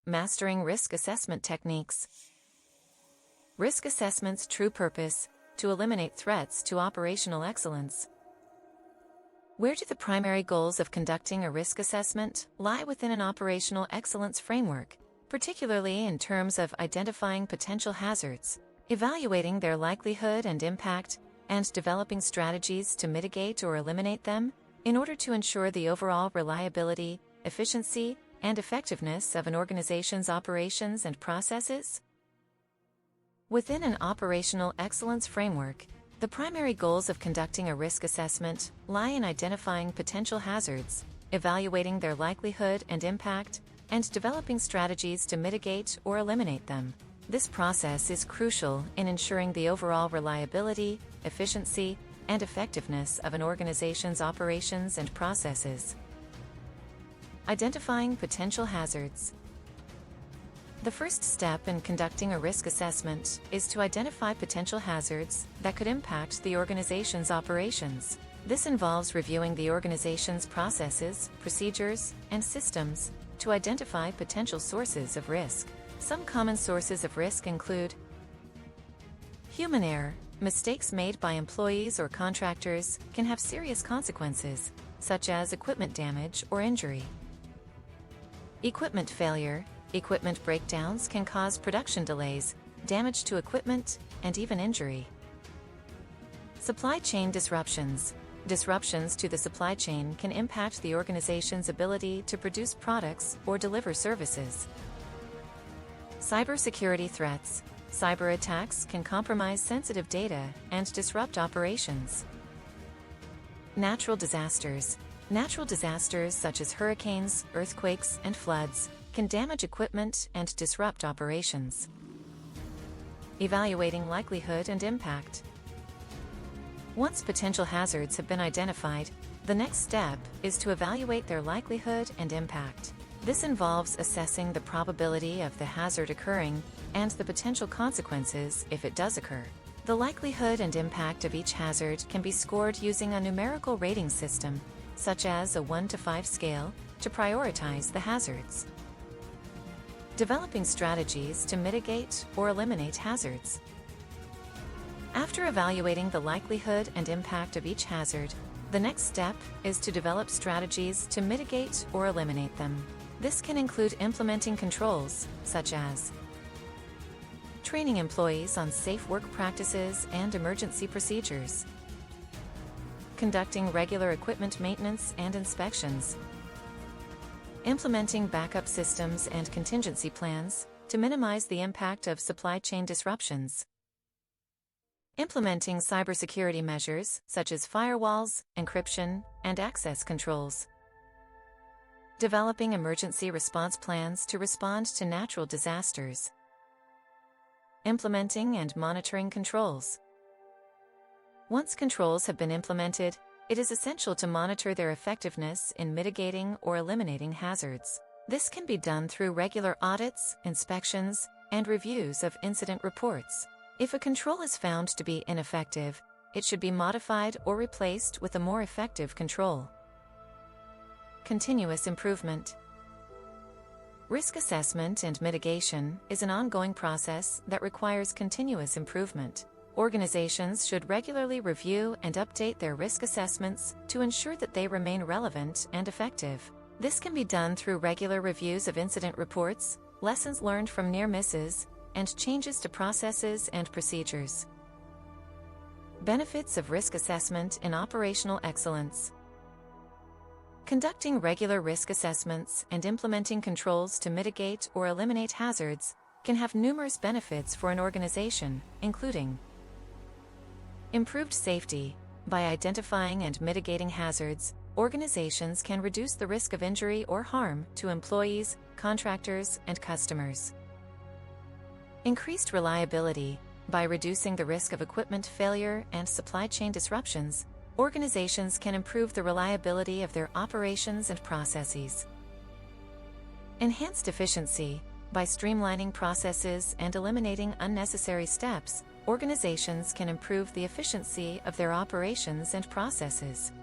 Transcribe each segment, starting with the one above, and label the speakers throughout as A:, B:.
A: Mastering risk assessment techniques. Risk assessment's true purpose: to eliminate threats to operational excellence. Where do the primary goals of conducting a risk assessment lie within an operational excellence framework, particularly in terms of identifying potential hazards, evaluating their likelihood and impact, and developing strategies to mitigate or eliminate them, in order to ensure the overall reliability, efficiency, and effectiveness of an organization's operations and processes? Within an operational excellence framework, the primary goals of conducting a risk assessment lie in identifying potential hazards, evaluating their likelihood and impact, and developing strategies to mitigate or eliminate them. This process is crucial in ensuring the overall reliability, efficiency, and effectiveness of an organization's operations and processes. Identifying potential hazards. The first step in conducting a risk assessment is to identify potential hazards that could impact the organization's operations. This involves reviewing the organization's processes, procedures, and systems to identify potential sources of risk. Some common sources of risk include human error. Mistakes made by employees or contractors can have serious consequences, such as equipment damage or injury. Equipment failure. Equipment breakdowns can cause production delays, damage to equipment, and even injury. Supply chain disruptions. Disruptions to the supply chain can impact the organization's ability to produce products or deliver services. Cybersecurity threats. Cyber attacks can compromise sensitive data and disrupt operations. Natural disasters. Natural disasters such as hurricanes, earthquakes, and floods can damage equipment and disrupt operations. Evaluating likelihood and impact. Once potential hazards have been identified, the next step is to evaluate their likelihood and impact. This involves assessing the probability of the hazard occurring and the potential consequences if it does occur. The likelihood and impact of each hazard can be scored using a numerical rating system, such as a 1 to 5 scale, to prioritize the hazards. Developing strategies to mitigate or eliminate hazards. After evaluating the likelihood and impact of each hazard, the next step is to develop strategies to mitigate or eliminate them. This can include implementing controls, such as training employees on safe work practices and emergency procedures, conducting regular equipment maintenance and inspections, implementing backup systems and contingency plans to minimize the impact of supply chain disruptions, implementing cybersecurity measures such as firewalls, encryption, and access controls, developing emergency response plans to respond to natural disasters, implementing and monitoring controls. Once controls have been implemented, it is essential to monitor their effectiveness in mitigating or eliminating hazards. This can be done through regular audits, inspections, and reviews of incident reports. If a control is found to be ineffective, it should be modified or replaced with a more effective control. Continuous improvement. Risk assessment and mitigation is an ongoing process that requires continuous improvement. Organizations should regularly review and update their risk assessments to ensure that they remain relevant and effective. This can be done through regular reviews of incident reports, lessons learned from near misses, and changes to processes and procedures. Benefits of risk assessment in operational excellence. Conducting regular risk assessments and implementing controls to mitigate or eliminate hazards can have numerous benefits for an organization, including improved safety. By identifying and mitigating hazards, organizations can reduce the risk of injury or harm to employees, contractors, and customers. Increased reliability. By reducing the risk of equipment failure and supply chain disruptions, organizations can improve the reliability of their operations and processes. Enhanced efficiency. By streamlining processes and eliminating unnecessary steps, organizations can improve the efficiency of their operations and processes.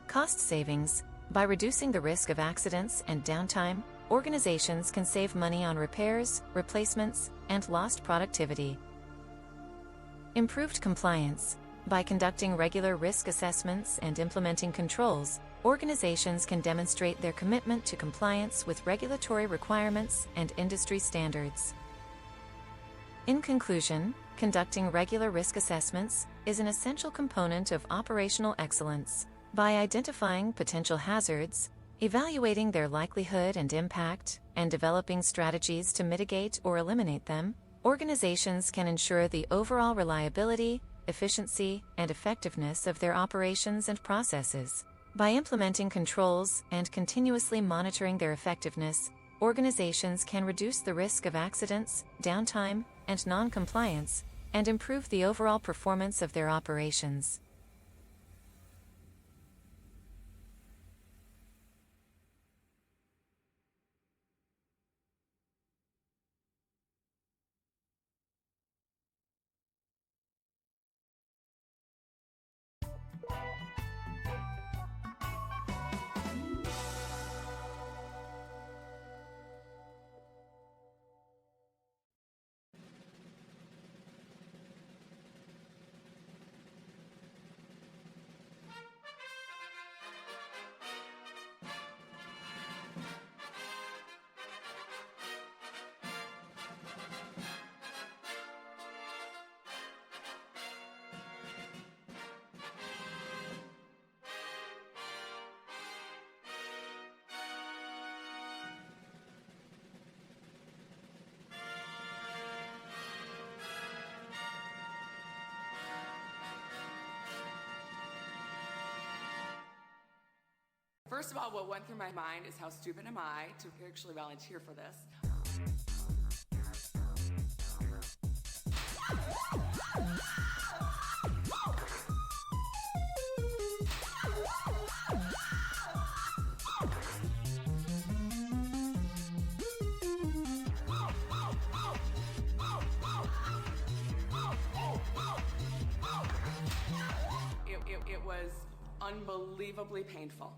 A: Cost savings. By reducing the risk of accidents and downtime, organizations can save money on repairs, replacements, and lost productivity. Improved compliance. By conducting regular risk assessments and implementing controls, organizations can demonstrate their commitment to compliance with regulatory requirements and industry standards. In conclusion, conducting regular risk assessments is an essential component of operational excellence. By identifying potential hazards, evaluating their likelihood and impact, and developing strategies to mitigate or eliminate them, organizations can ensure the overall reliability, efficiency, and effectiveness of their operations and processes. By implementing controls and continuously monitoring their effectiveness, organizations can reduce the risk of accidents, downtime, and non-compliance, and improve the overall performance of their operations.
B: First of all, what went through my mind is how stupid am I to actually volunteer for this? It was unbelievably painful.